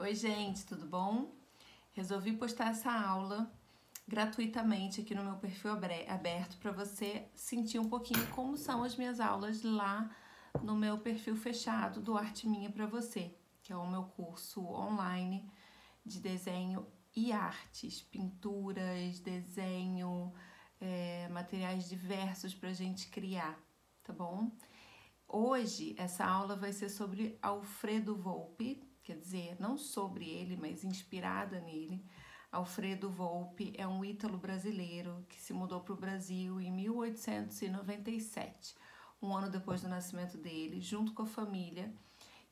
Oi, gente, tudo bom? Resolvi postar essa aula gratuitamente aqui no meu perfil aberto para você sentir um pouquinho como são as minhas aulas lá no meu perfil fechado do Arte Minha para você, que é o meu curso online de desenho e artes, pinturas, desenho, materiais diversos para a gente criar, tá bom? Hoje essa aula vai ser sobre Alfredo Volpi, quer dizer, não sobre ele, mas inspirada nele. Alfredo Volpi é um ítalo brasileiro que se mudou para o Brasil em 1897, um ano depois do nascimento dele, junto com a família,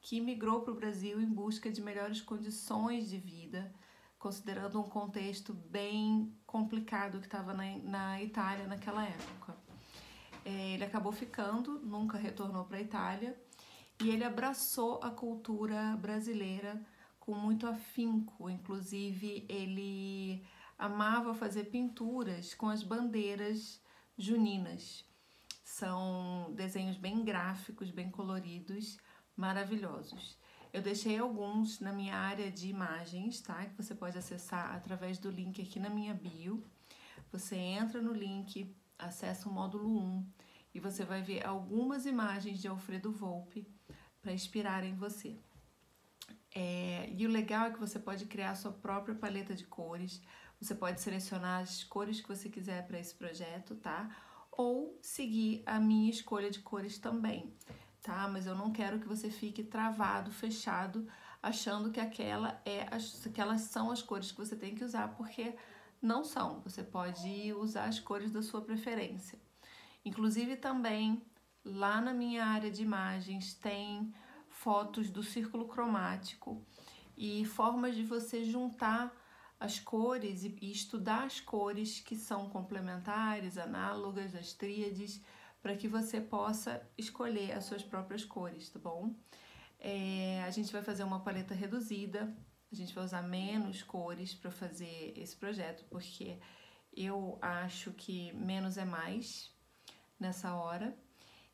que migrou para o Brasil em busca de melhores condições de vida, considerando um contexto bem complicado que estava na Itália naquela época. Ele acabou ficando, nunca retornou para a Itália, e ele abraçou a cultura brasileira com muito afinco. Inclusive, ele amava fazer pinturas com as bandeiras juninas. São desenhos bem gráficos, bem coloridos, maravilhosos. Eu deixei alguns na minha área de imagens, tá? Que você pode acessar através do link aqui na minha bio. Você entra no link, acessa o módulo 1 e você vai ver algumas imagens de Alfredo Volpi para inspirarem você. E o legal é que você pode criar a sua própria paleta de cores, você pode selecionar as cores que você quiser para esse projeto, tá? Ou seguir a minha escolha de cores também, tá? Mas eu não quero que você fique travado, fechado, achando que aquelas são as cores que você tem que usar, porque não são. Você pode usar as cores da sua preferência. Inclusive também lá na minha área de imagens tem fotos do círculo cromático e formas de você juntar as cores e estudar as cores que são complementares, análogas, as tríades, para que você possa escolher as suas próprias cores, tá bom? A gente vai fazer uma paleta reduzida, a gente vai usar menos cores para fazer esse projeto, porque eu acho que menos é mais nessa hora.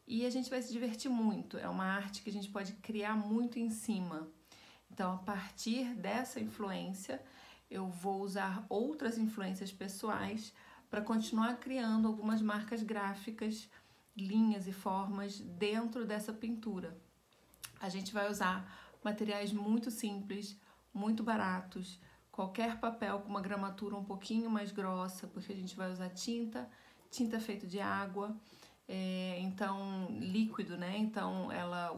E a gente vai se divertir muito, é uma arte que a gente pode criar muito em cima. Então, a partir dessa influência, eu vou usar outras influências pessoais para continuar criando algumas marcas gráficas, linhas e formas dentro dessa pintura. A gente vai usar materiais muito simples, muito baratos, qualquer papel com uma gramatura um pouquinho mais grossa, porque a gente vai usar tinta feita de água, então líquido, né? Então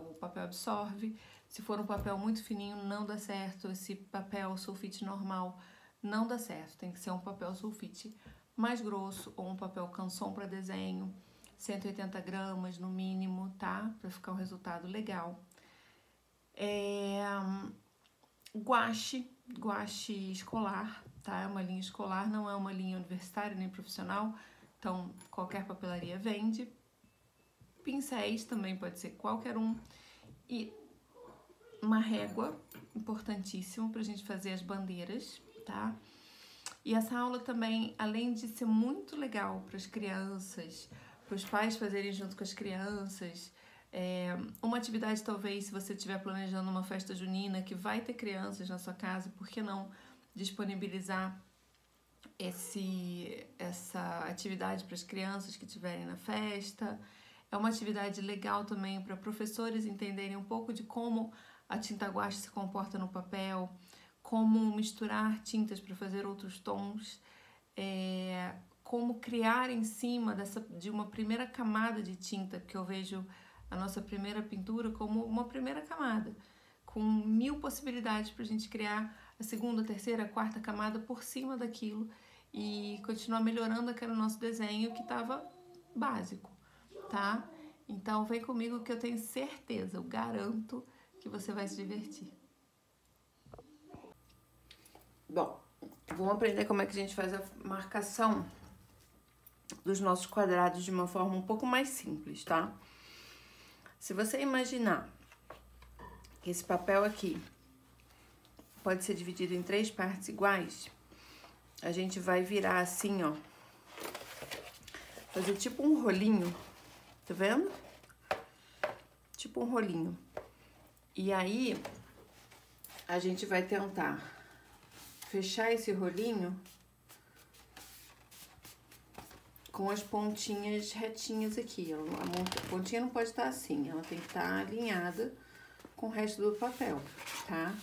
o papel absorve. Se for um papel muito fininho, não dá certo. Esse papel sulfite normal não dá certo. Tem que ser um papel sulfite mais grosso ou um papel canson para desenho, 180 gramas no mínimo, tá? Para ficar um resultado legal. Guache escolar, tá? É uma linha escolar, não é uma linha universitária nem profissional, então qualquer papelaria vende. Pincéis também pode ser qualquer um. E uma régua, importantíssimo pra gente fazer as bandeiras, tá? E essa aula também, além de ser muito legal para as crianças, para os pais fazerem junto com as crianças, uma atividade talvez, se você estiver planejando uma festa junina que vai ter crianças na sua casa, por que não disponibilizar essa atividade para as crianças que estiverem na festa? É uma atividade legal também para professores entenderem um pouco de como a tinta guache se comporta no papel, como misturar tintas para fazer outros tons, como criar em cima de uma primeira camada de tinta, porque eu vejo a nossa primeira pintura como uma primeira camada, com 1000 possibilidades para a gente criar a segunda, terceira, quarta camada por cima daquilo e continuar melhorando aquele nosso desenho que estava básico, tá? Então vem comigo que eu tenho certeza, eu garanto que você vai se divertir. Bom, vamos aprender como é que a gente faz a marcação dos nossos quadrados de uma forma um pouco mais simples, tá? Se você imaginar que esse papel aqui pode ser dividido em 3 partes iguais, a gente vai virar assim, ó, fazer tipo um rolinho, tá vendo? Tipo um rolinho. E aí, a gente vai tentar fechar esse rolinho com as pontinhas retinhas aqui. A pontinha não pode estar assim, ela tem que estar alinhada com o resto do papel, tá?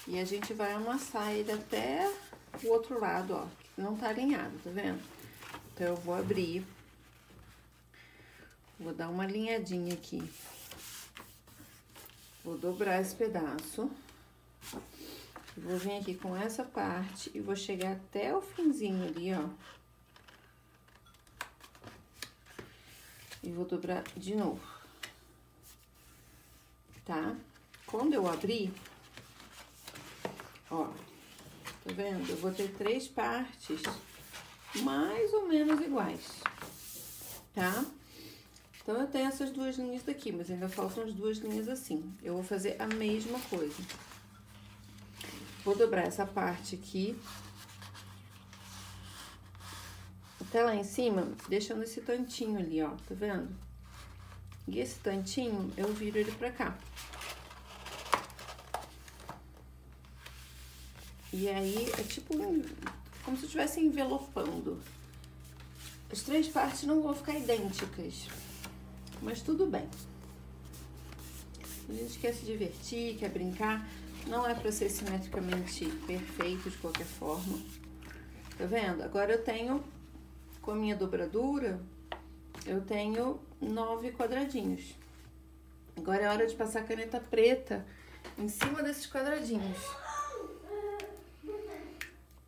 E a gente vai amassar ele até o outro lado, ó, que não tá alinhado, tá vendo? Então, eu vou abrir, vou dar uma alinhadinha aqui, vou dobrar esse pedaço, vou vir aqui com essa parte e vou chegar até o finzinho ali, ó. E vou dobrar de novo, tá? Quando eu abrir, ó, tá vendo? Eu vou ter 3 partes mais ou menos iguais, tá? Então, eu tenho essas 2 linhas daqui, mas ainda faltam as 2 linhas assim. Eu vou fazer a mesma coisa. Vou dobrar essa parte aqui até lá em cima, deixando esse tantinho ali, ó, tá vendo? E esse tantinho, eu viro ele pra cá. E aí, é tipo como se eu estivesse envelopando. As 3 partes não vão ficar idênticas, mas tudo bem. A gente quer se divertir, quer brincar, não é pra ser simetricamente perfeito de qualquer forma. Tá vendo? Agora eu tenho, com a minha dobradura, eu tenho 9 quadradinhos. Agora é hora de passar a caneta preta em cima desses quadradinhos.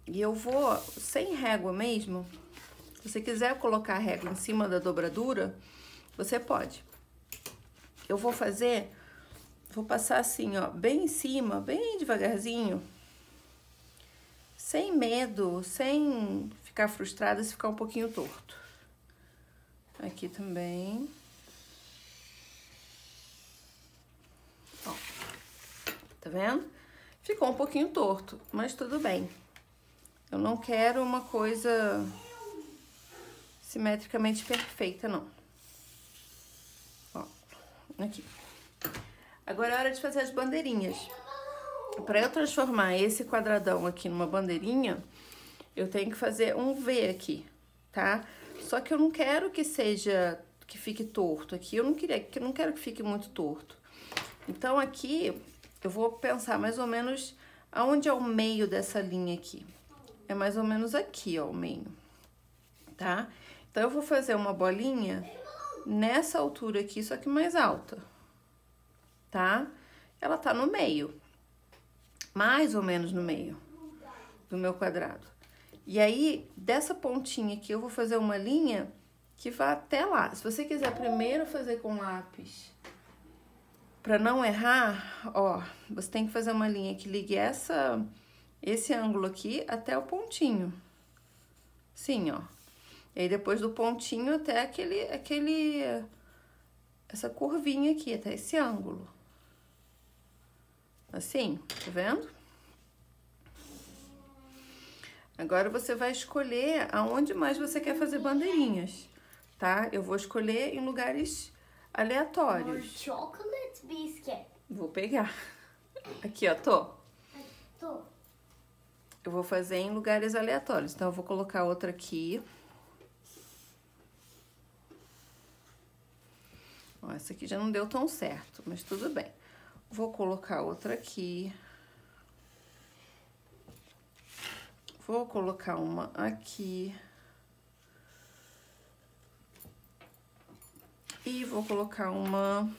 E eu vou, sem régua mesmo, se você quiser colocar a régua em cima da dobradura, você pode. Eu vou fazer, vou passar assim, ó, bem em cima, bem devagarzinho, sem medo, sem ficar frustrada se ficar um pouquinho torto. Aqui também. Ó, tá vendo? Ficou um pouquinho torto, mas tudo bem. Eu não quero uma coisa simetricamente perfeita, não. Ó, aqui. Agora é hora de fazer as bandeirinhas. Para eu transformar esse quadradão aqui numa bandeirinha, eu tenho que fazer um V aqui, tá? Só que eu não quero que seja, que fique torto aqui. Eu não quero que fique muito torto. Então, aqui, eu vou pensar mais ou menos aonde é o meio dessa linha aqui. É mais ou menos aqui, ó, o meio, tá? Então, eu vou fazer uma bolinha nessa altura aqui, só que mais alta, tá? Ela tá no meio, mais ou menos no meio do meu quadrado. E aí, dessa pontinha aqui, eu vou fazer uma linha que vai até lá. Se você quiser primeiro fazer com lápis, pra não errar, ó, você tem que fazer uma linha que ligue esse ângulo aqui até o pontinho. Assim, ó. E aí, depois do pontinho até essa curvinha aqui, até esse ângulo. Assim, tá vendo? Agora, você vai escolher aonde mais você quer fazer bandeirinhas, tá? Eu vou escolher em lugares aleatórios. Chocolate biscuit. Vou pegar. Aqui, ó, tô. Tô. Eu vou fazer em lugares aleatórios. Então, eu vou colocar outra aqui. Ó, essa aqui já não deu tão certo, mas tudo bem. Vou colocar outra aqui. Vou colocar uma aqui. E vou colocar uma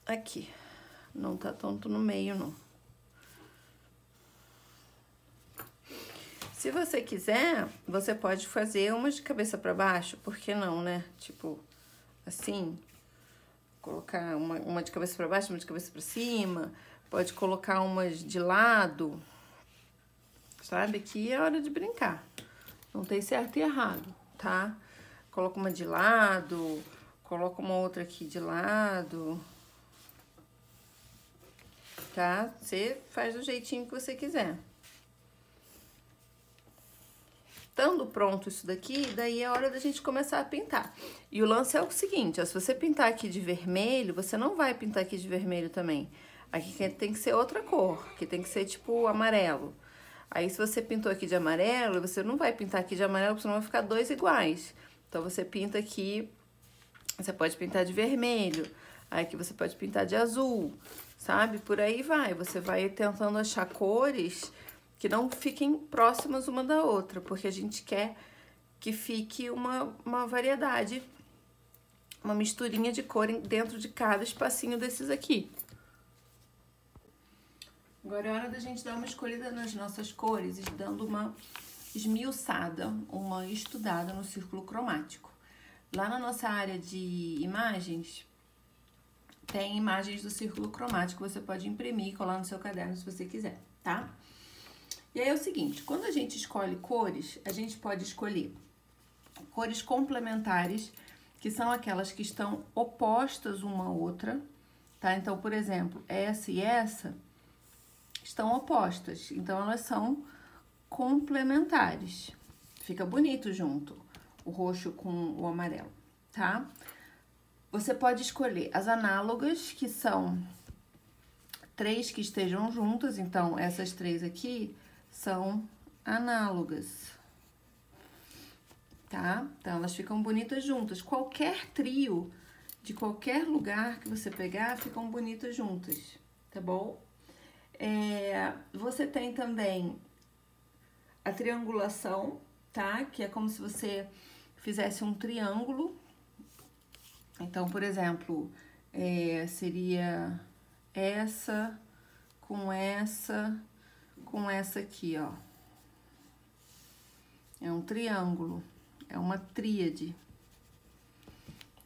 aqui. Não tá tanto no meio, não. Se você quiser, você pode fazer umas de cabeça pra baixo, por que não, né? Tipo, assim, colocar uma de cabeça pra baixo, uma de cabeça pra cima. Pode colocar umas de lado. Sabe? Aqui é hora de brincar. Não tem certo e errado, tá? Coloca uma de lado, coloca uma outra aqui de lado. Tá? Você faz do jeitinho que você quiser. Estando pronto isso daqui, daí é hora da gente começar a pintar. E o lance é o seguinte, ó, se você pintar aqui de vermelho, você não vai pintar aqui de vermelho também. Aqui tem que ser outra cor, que tem que ser tipo amarelo. Aí se você pintou aqui de amarelo, você não vai pintar aqui de amarelo, porque senão vai ficar dois iguais. Então você pinta aqui, você pode pintar de vermelho, aí aqui você pode pintar de azul, sabe? Por aí vai, você vai tentando achar cores que não fiquem próximas uma da outra, porque a gente quer que fique uma variedade, uma misturinha de cor dentro de cada espacinho desses aqui. Agora é hora da gente dar uma escolhida nas nossas cores, dando uma esmiuçada, uma estudada no círculo cromático. Lá na nossa área de imagens, tem imagens do círculo cromático, você pode imprimir e colar no seu caderno se você quiser, tá? E aí é o seguinte, quando a gente escolhe cores, a gente pode escolher cores complementares, que são aquelas que estão opostas uma à outra, tá? Então, por exemplo, essa e essa estão opostas, então elas são complementares. Fica bonito junto, o roxo com o amarelo, tá? Você pode escolher as análogas, que são 3 que estejam juntas, então essas 3 aqui são análogas, tá? Então elas ficam bonitas juntas. Qualquer trio de qualquer lugar que você pegar, ficam bonitas juntas, tá bom? Você tem também a triangulação, tá? Que é como se você fizesse um triângulo. Então, por exemplo, seria essa com essa aqui, ó. É um triângulo, é uma tríade,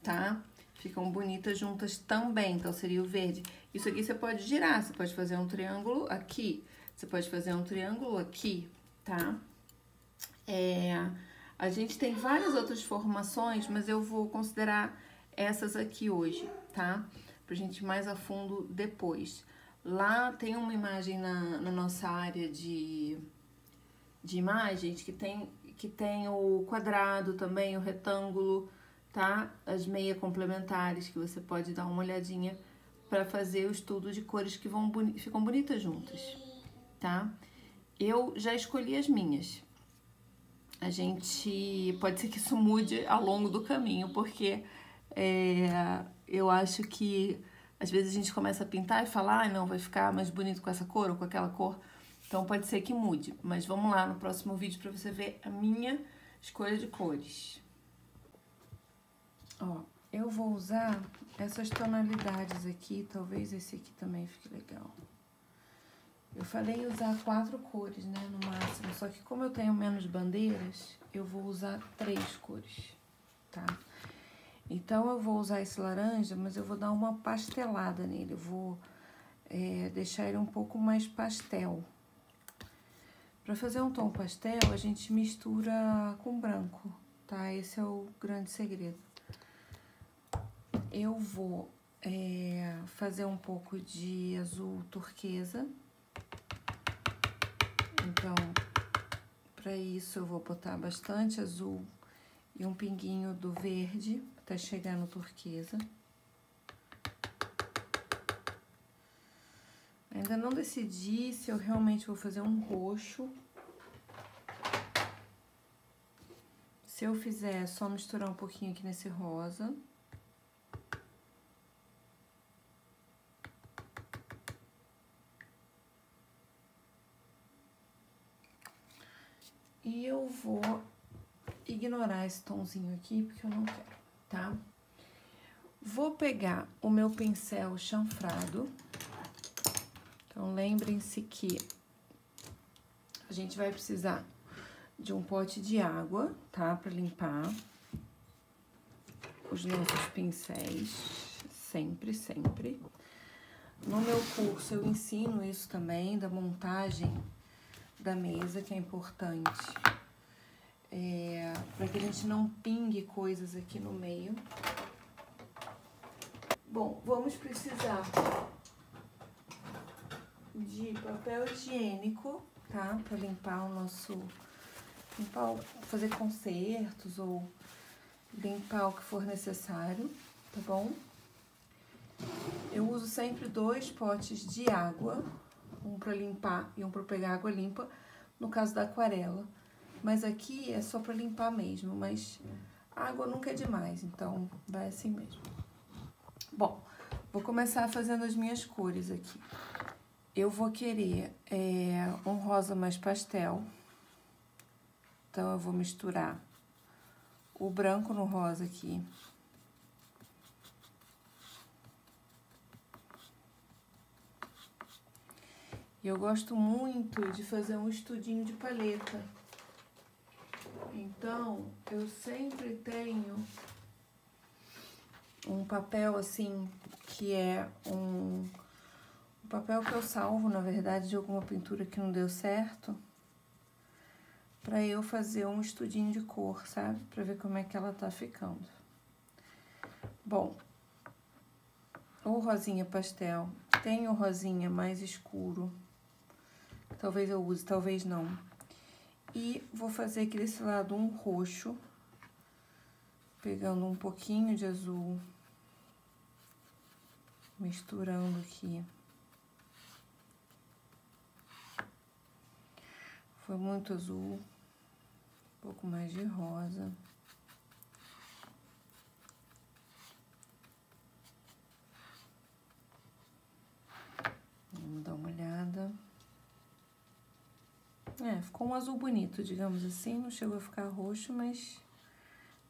tá? Ficam bonitas juntas também, então seria o verde. Isso aqui você pode girar, você pode fazer um triângulo aqui, você pode fazer um triângulo aqui, tá? A gente tem várias outras formações, mas eu vou considerar essas aqui hoje, tá? Pra gente ir mais a fundo depois. Lá tem uma imagem na nossa área de imagens que tem o quadrado também, o retângulo, tá? As meias complementares que você pode dar uma olhadinha para fazer o estudo de cores que ficam bonitas juntas, tá? Eu já escolhi as minhas. Pode ser que isso mude ao longo do caminho, porque eu acho que às vezes a gente começa a pintar e falar, não, vai ficar mais bonito com essa cor ou com aquela cor. Então pode ser que mude, mas vamos lá no próximo vídeo para você ver a minha escolha de cores. Ó, eu vou usar essas tonalidades aqui, talvez esse aqui também fique legal. Eu falei em usar 4 cores, né, no máximo, só que como eu tenho menos bandeiras, eu vou usar 3 cores, tá? Então, eu vou usar esse laranja, mas eu vou dar uma pastelada nele, eu vou deixar ele um pouco mais pastel. Para fazer um tom pastel, a gente mistura com branco, tá? Esse é o grande segredo. Eu vou fazer um pouco de azul turquesa. Então, para isso eu vou botar bastante azul e um pinguinho do verde até chegar no turquesa. Ainda não decidi se eu realmente vou fazer um roxo. Se eu fizer, é só misturar um pouquinho aqui nesse rosa. E eu vou ignorar esse tomzinho aqui, porque eu não quero, tá? Vou pegar o meu pincel chanfrado. Então, lembrem-se que a gente vai precisar de um pote de água, tá? Pra limpar os nossos pincéis, sempre, sempre. No meu curso, eu ensino isso também, da montagem da mesa, que é importante, para que a gente não pingue coisas aqui no meio. Bom, vamos precisar de papel higiênico, tá? Para limpar fazer consertos ou limpar o que for necessário, tá bom? Eu uso sempre 2 potes de água, um para limpar e um para pegar água limpa, no caso da aquarela. Mas aqui é só para limpar mesmo, mas a água nunca é demais, então vai assim mesmo. Bom, vou começar fazendo as minhas cores aqui. Eu vou querer um rosa mais pastel, então eu vou misturar o branco no rosa aqui. E eu gosto muito de fazer um estudinho de paleta. Então, eu sempre tenho um papel assim, que é um papel que eu salvo, na verdade, de alguma pintura que não deu certo, pra eu fazer um estudinho de cor, sabe? Pra ver como é que ela tá ficando. Bom, o rosinha pastel, tem o rosinha mais escuro, talvez eu use, talvez não. E vou fazer aqui desse lado um roxo, pegando um pouquinho de azul, misturando aqui. Foi muito azul, um pouco mais de rosa. Vamos dar uma olhada. Ficou um azul bonito, digamos assim. Não chegou a ficar roxo, mas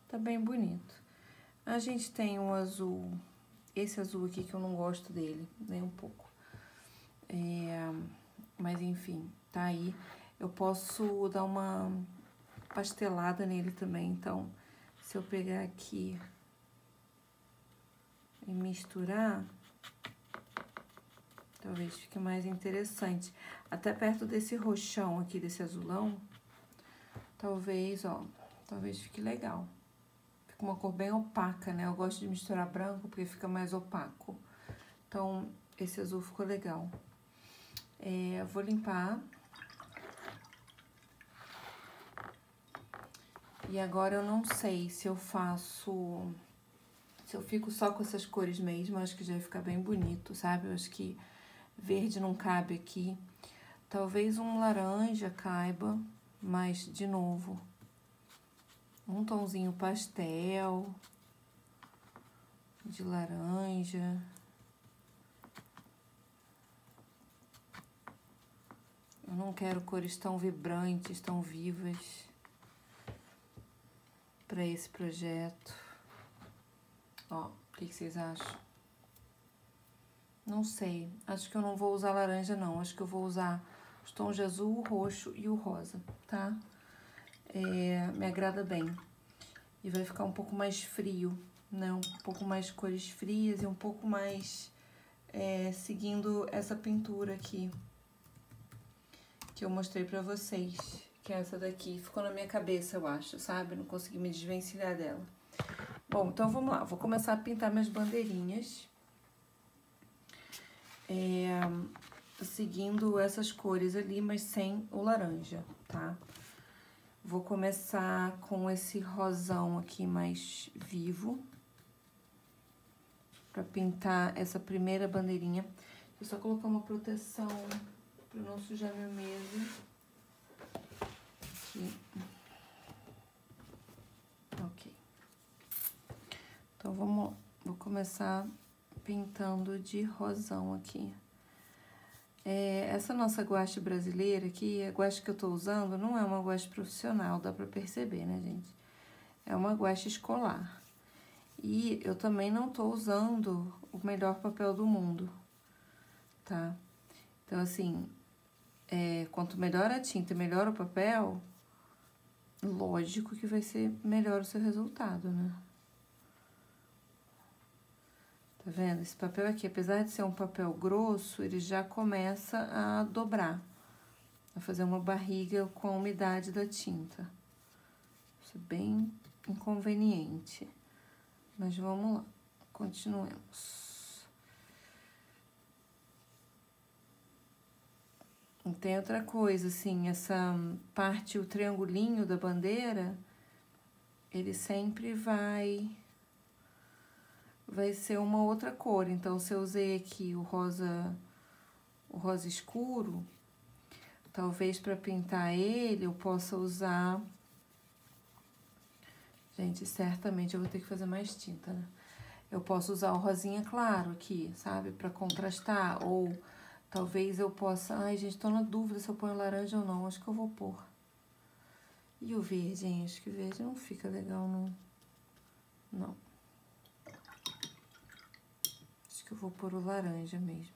tá bem bonito. A gente tem um azul, esse azul aqui que eu não gosto dele, nem um pouco. Mas enfim, tá aí. Eu posso dar uma pastelada nele também, então, se eu pegar aqui e misturar, talvez fique mais interessante. Até perto desse roxão aqui, desse azulão, talvez, ó, talvez fique legal. Fica uma cor bem opaca, né? Eu gosto de misturar branco porque fica mais opaco. Então, esse azul ficou legal. Eu vou limpar. E agora eu não sei se eu faço... Se eu fico só com essas cores mesmo, acho que já vai ficar bem bonito, sabe? Eu acho que verde não cabe aqui. Talvez um laranja caiba, mas, de novo, um tomzinho pastel de laranja. Eu não quero cores tão vibrantes, tão vivas para esse projeto. Ó, o que vocês acham? Não sei, acho que eu não vou usar laranja não, acho que eu vou usar os tons de azul, o roxo e o rosa, tá? Me agrada bem. E vai ficar um pouco mais frio, né? Um pouco mais cores frias e um pouco mais seguindo essa pintura aqui que eu mostrei pra vocês, que é essa daqui. Ficou na minha cabeça, eu acho, sabe? Não consegui me desvencilhar dela. Bom, então vamos lá. Vou começar a pintar minhas bandeirinhas. Seguindo essas cores ali, mas sem o laranja, tá? Vou começar com esse rosão aqui mais vivo. Pra pintar essa primeira bandeirinha. Vou só colocar uma proteção pra não sujar minha mesa. Aqui. Ok. Então, vou começar pintando de rosão aqui. Essa nossa guache brasileira aqui, a guache que eu tô usando, não é uma guache profissional, dá pra perceber, né, gente? É uma guache escolar. E eu também não tô usando o melhor papel do mundo, tá? Então, assim, quanto melhor a tinta e melhor o papel, lógico que vai ser melhor o seu resultado, né? Tá vendo? Esse papel aqui, apesar de ser um papel grosso, ele já começa a dobrar, a fazer uma barriga com a umidade da tinta. Isso é bem inconveniente. Mas vamos lá, continuemos. E tem outra coisa, assim, essa parte, o triangulinho da bandeira, ele sempre vai vai ser uma outra cor. Então, se eu usei aqui o rosa escuro, talvez para pintar ele eu possa usar... Gente, certamente eu vou ter que fazer mais tinta, né? Eu posso usar o rosinha claro aqui, sabe? Pra contrastar. Ou talvez eu possa... Ai, gente, tô na dúvida se eu ponho laranja ou não. Acho que eu vou pôr. E o verde, hein? Acho que o verde não fica legal, não. Não. Acho que eu vou pôr o laranja mesmo.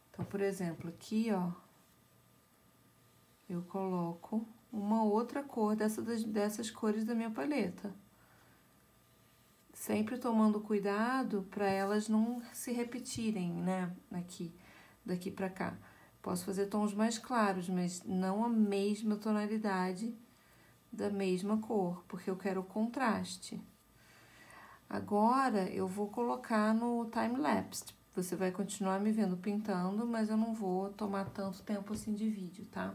Então, por exemplo, aqui, ó. Eu coloco uma outra cor dessas cores da minha paleta. Sempre tomando cuidado para elas não se repetirem, né? Daqui pra cá. Posso fazer tons mais claros, mas não a mesma tonalidade da mesma cor, porque eu quero o contraste. Agora, eu vou colocar no time-lapse. Você vai continuar me vendo pintando, mas eu não vou tomar tanto tempo assim de vídeo, tá?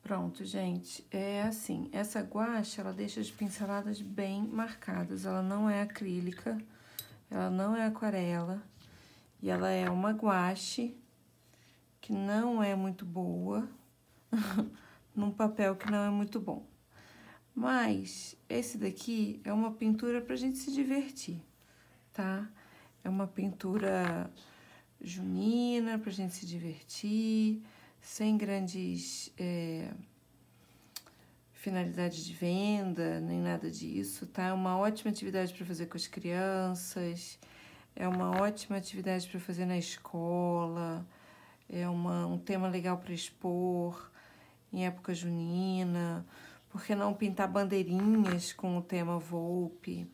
Pronto, gente, é assim, essa guache, ela deixa as pinceladas bem marcadas, ela não é acrílica, ela não é aquarela, e ela é uma guache que não é muito boa, num papel que não é muito bom. Mas, esse daqui é uma pintura pra gente se divertir, tá? É uma pintura junina pra gente se divertir, sem grandes finalidade de venda, nem nada disso, tá? É uma ótima atividade para fazer com as crianças, é uma ótima atividade para fazer na escola, é um tema legal para expor em época junina. Por que não pintar bandeirinhas com o tema Volpe,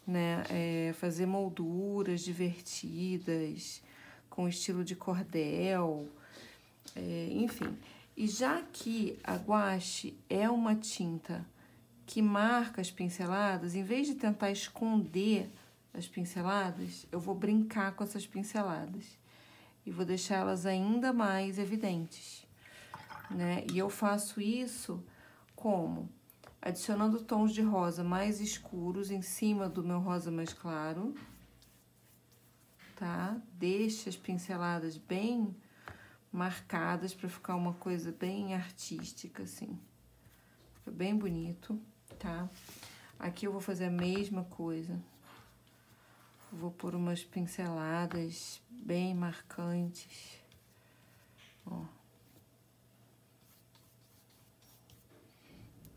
né? Fazer molduras divertidas, com estilo de cordel, enfim. E já que a guache é uma tinta que marca as pinceladas, em vez de tentar esconder as pinceladas, eu vou brincar com essas pinceladas e vou deixá-las ainda mais evidentes, né? E eu faço isso como? Adicionando tons de rosa mais escuros em cima do meu rosa mais claro, tá? Deixa as pinceladas bem marcadas para ficar uma coisa bem artística, assim. Fica bem bonito, tá? Aqui eu vou fazer a mesma coisa. Vou pôr umas pinceladas bem marcantes. Ó.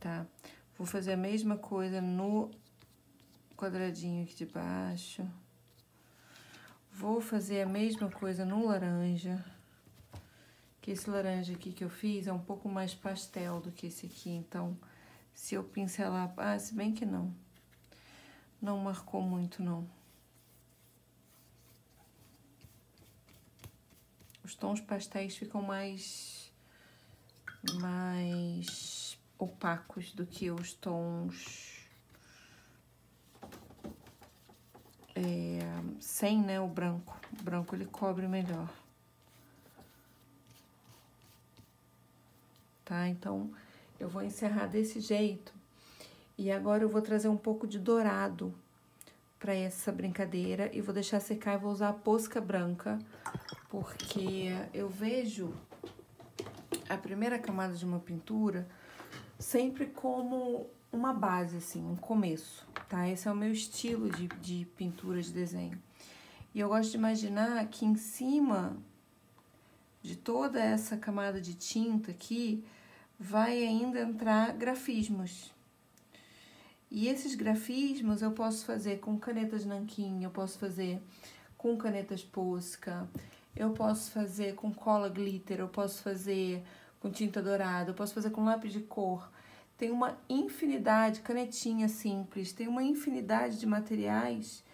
Tá? Vou fazer a mesma coisa no quadradinho aqui de baixo. Vou fazer a mesma coisa no laranja. Que esse laranja aqui que eu fiz é um pouco mais pastel do que esse aqui, então, se eu pincelar... Ah, se bem que não. Não marcou muito, não. Os tons pastéis ficam mais opacos do que os tons... sem, né, o branco. O branco, ele cobre melhor. Tá? Então, eu vou encerrar desse jeito. E agora eu vou trazer um pouco de dourado para essa brincadeira e vou deixar secar e vou usar a posca branca, porque eu vejo a primeira camada de uma pintura sempre como uma base, assim, um começo, tá? Esse é o meu estilo de pintura, de desenho. E eu gosto de imaginar que em cima de toda essa camada de tinta aqui, vai ainda entrar grafismos. E esses grafismos eu posso fazer com canetas nanquim, eu posso fazer com canetas Posca, eu posso fazer com cola glitter, eu posso fazer com tinta dourada, eu posso fazer com lápis de cor. Tem uma infinidade, canetinha simples, tem uma infinidade de materiais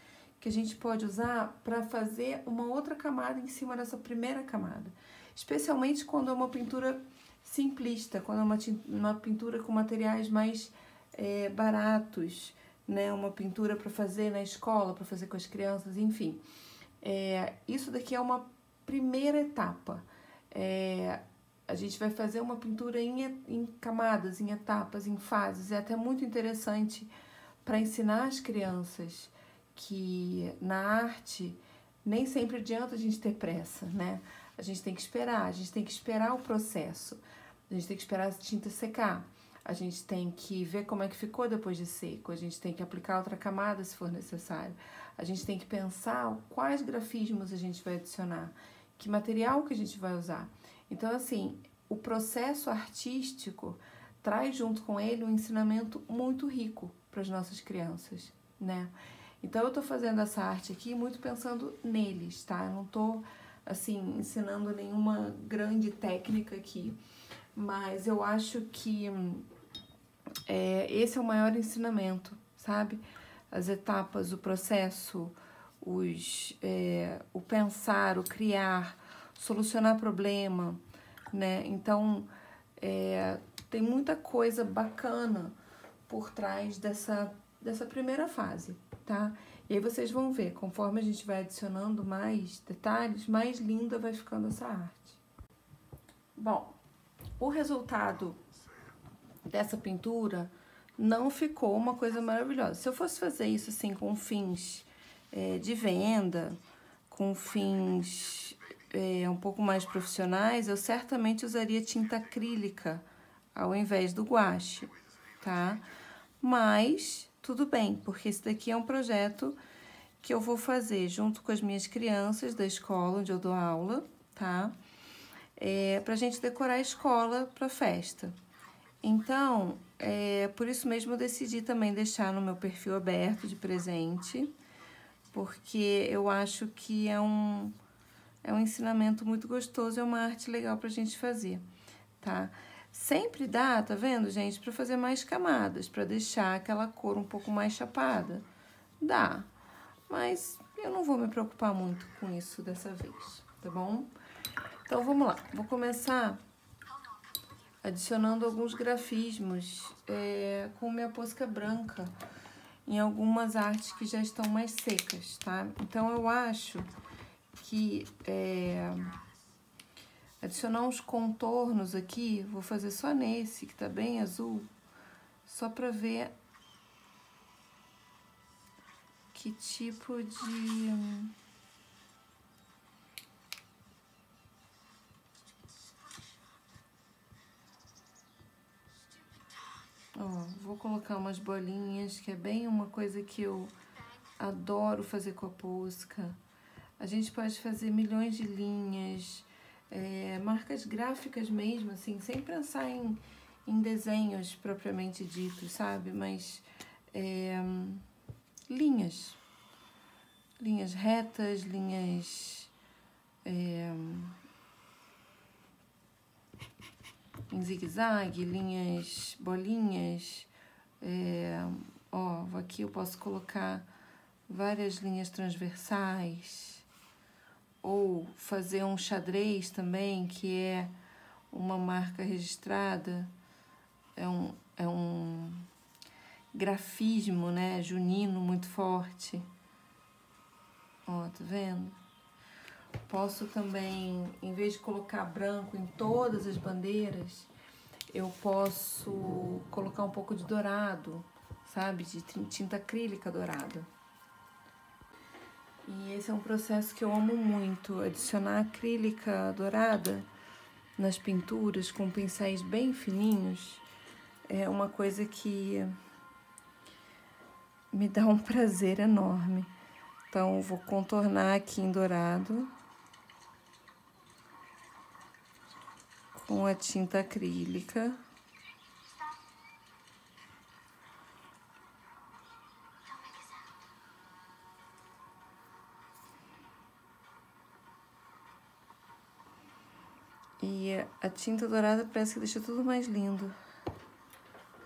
que a gente pode usar para fazer uma outra camada em cima dessa primeira camada. Especialmente quando é uma pintura simplista, quando é uma pintura com materiais mais baratos, né? Uma pintura para fazer na escola, para fazer com as crianças, enfim. Isso daqui é uma primeira etapa. A gente vai fazer uma pintura em camadas, em etapas, em fases. É até muito interessante para ensinar as crianças que na arte nem sempre adianta a gente ter pressa, né? A gente tem que esperar o processo, a gente tem que esperar a tinta secar, a gente tem que ver como é que ficou depois de seco, a gente tem que aplicar outra camada se for necessário, a gente tem que pensar quais grafismos a gente vai adicionar, que material que a gente vai usar. Então, assim, o processo artístico traz junto com ele um ensinamento muito rico para as nossas crianças, né? Então, eu tô fazendo essa arte aqui muito pensando neles, tá? Eu não tô, assim, ensinando nenhuma grande técnica aqui, mas eu acho que esse é o maior ensinamento, sabe? As etapas, o processo, o pensar, o criar, solucionar problema, né? Então, tem muita coisa bacana por trás dessa primeira fase, tá? E aí vocês vão ver, conforme a gente vai adicionando mais detalhes, mais linda vai ficando essa arte. Bom, o resultado dessa pintura não ficou uma coisa maravilhosa. Se eu fosse fazer isso assim com fins de venda, com fins um pouco mais profissionais, eu certamente usaria tinta acrílica ao invés do guache, tá? Mas tudo bem, porque esse daqui é um projeto que eu vou fazer junto com as minhas crianças da escola onde eu dou aula, tá? Pra gente decorar a escola pra festa. Então, por isso mesmo eu decidi também deixar no meu perfil aberto de presente, porque eu acho que é um ensinamento muito gostoso, é uma arte legal pra gente fazer, tá? Sempre dá, tá vendo, gente, pra fazer mais camadas, pra deixar aquela cor um pouco mais chapada. Dá, mas eu não vou me preocupar muito com isso dessa vez, tá bom? Então, vamos lá. Vou começar adicionando alguns grafismos com minha Posca branca em algumas artes que já estão mais secas, tá? Então, eu acho que adicionar uns contornos aqui, vou fazer só nesse, que tá bem azul, só pra ver que tipo de... Ó, vou colocar umas bolinhas, que é bem uma coisa que eu adoro fazer com a Posca. A gente pode fazer milhões de linhas, marcas gráficas mesmo, assim, sem pensar em desenhos propriamente ditos, sabe? Mas linhas retas, linhas em zigue-zague, linhas, bolinhas. Ó, aqui eu posso colocar várias linhas transversais, ou fazer um xadrez também, que é uma marca registrada, é um grafismo, né, junino muito forte. Ó, tá vendo? Posso também, em vez de colocar branco em todas as bandeiras, eu posso colocar um pouco de dourado, sabe? De tinta acrílica dourada. E esse é um processo que eu amo muito, adicionar acrílica dourada nas pinturas com pincéis bem fininhos é uma coisa que me dá um prazer enorme. Então, eu vou contornar aqui em dourado com a tinta acrílica. E a tinta dourada parece que deixa tudo mais lindo.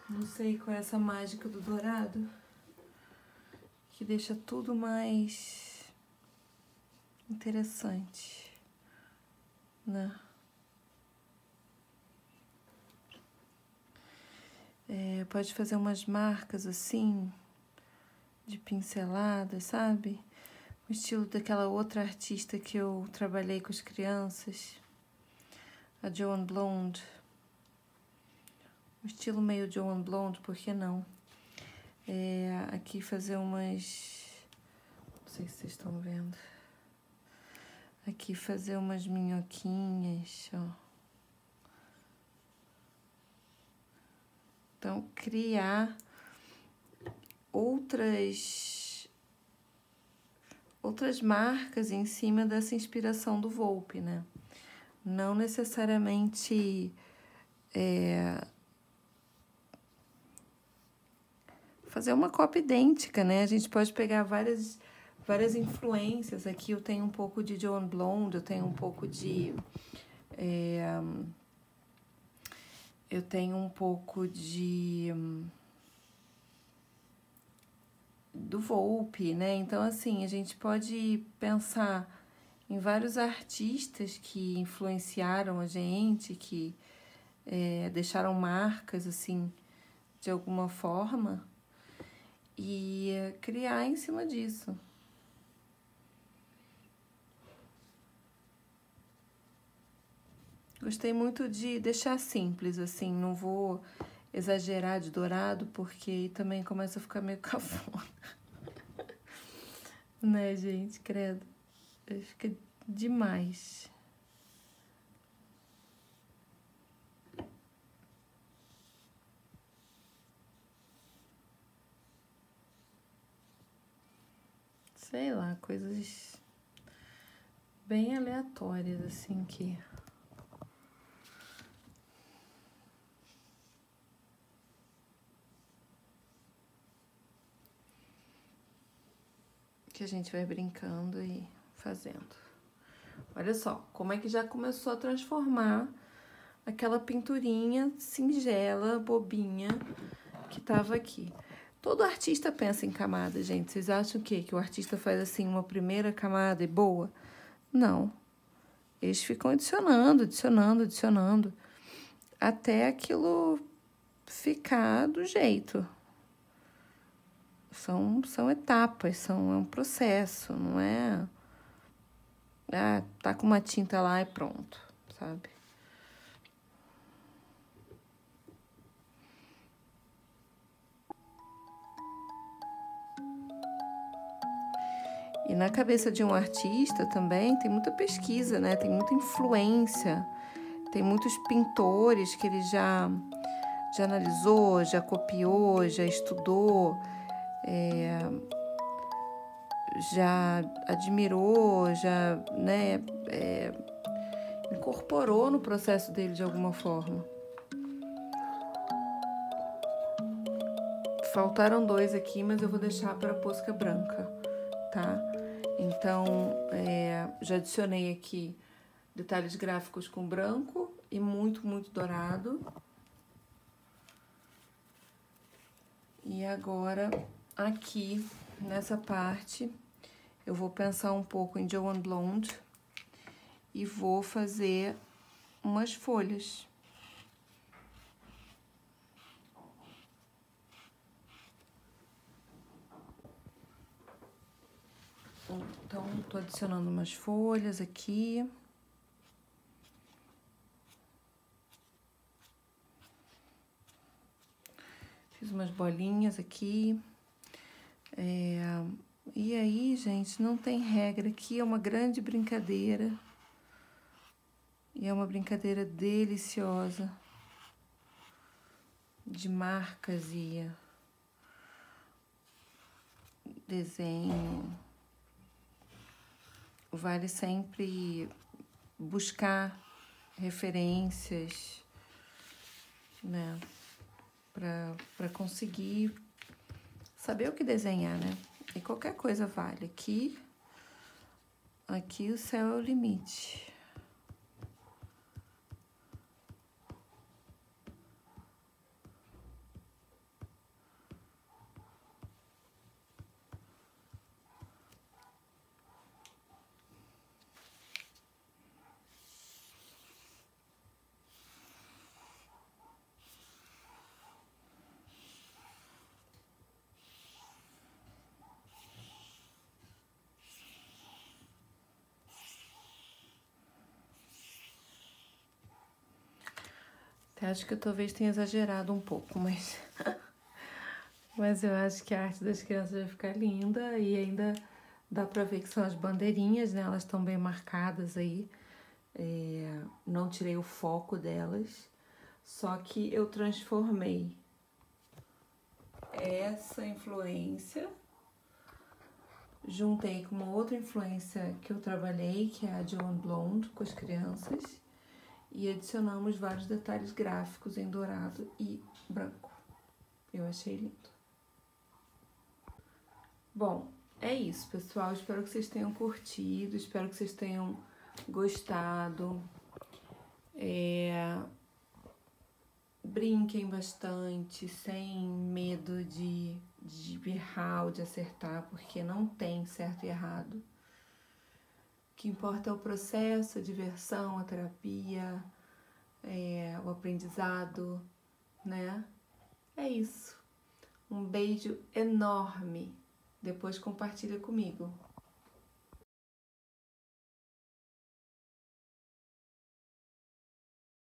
Não sei qual é essa mágica do dourado, que deixa tudo mais interessante, né? Pode fazer umas marcas assim, de pinceladas, sabe? O estilo daquela outra artista que eu trabalhei com as crianças, a Joan Blonde. O estilo meio Joan Blonde, por que não? Aqui fazer umas... Não sei se vocês estão vendo. Aqui fazer umas minhoquinhas, ó. Então, criar outras marcas em cima dessa inspiração do Volpe, né? Não necessariamente fazer uma cópia idêntica, né? A gente pode pegar várias influências. Aqui eu tenho um pouco de Joan Blonde, eu tenho um pouco de... eu tenho um pouco do Volpe, né? Então, assim, a gente pode pensar em vários artistas que influenciaram a gente, que deixaram marcas, assim, de alguma forma, e criar em cima disso. Gostei muito de deixar simples, assim, não vou exagerar de dourado, porque aí também começa a ficar meio cafona. Né, gente? Credo. Fica demais. Sei lá, coisas bem aleatórias, assim, que a gente vai brincando e fazendo. Olha só, como é que já começou a transformar aquela pinturinha singela, bobinha, que tava aqui. Todo artista pensa em camada, gente. Vocês acham o quê? Que o artista faz assim uma primeira camada e boa? Não. Eles ficam adicionando, até aquilo ficar do jeito. São etapas, é um processo, não é... Ah, tá com uma tinta lá e pronto, sabe? E na cabeça de um artista também tem muita pesquisa, né? Tem muita influência, tem muitos pintores que ele já analisou, já copiou, já estudou, já admirou, já, né, incorporou no processo dele de alguma forma. Faltaram 2 aqui, mas eu vou deixar para a posca branca, tá? Então, já adicionei aqui detalhes gráficos com branco e muito, muito dourado. E agora, aqui, nessa parte, eu vou pensar um pouco em Joan Blonde e vou fazer umas folhas. Então, tô adicionando umas folhas aqui. Fiz umas bolinhas aqui. E aí, gente, não tem regra. Aqui é uma grande brincadeira. E é uma brincadeira deliciosa. De marcas e desenho. Vale sempre buscar referências, né? Pra conseguir saber o que desenhar, né? E qualquer coisa vale. Aqui o céu é o limite. Até acho que eu talvez tenha exagerado um pouco, mas eu acho que a arte das crianças vai ficar linda e ainda dá pra ver que são as bandeirinhas, né? Elas estão bem marcadas aí. Não tirei o foco delas, só que eu transformei essa influência, juntei com uma outra influência que eu trabalhei, que é a Joan Blonde, com as crianças, e adicionamos vários detalhes gráficos em dourado e branco. Eu achei lindo. Bom, é isso, pessoal. Espero que vocês tenham curtido, espero que vocês tenham gostado. Brinquem bastante, sem medo de errar ou de acertar, porque não tem certo e errado. O que importa é o processo, a diversão, a terapia, o aprendizado, né? É isso. Um beijo enorme. Depois compartilha comigo.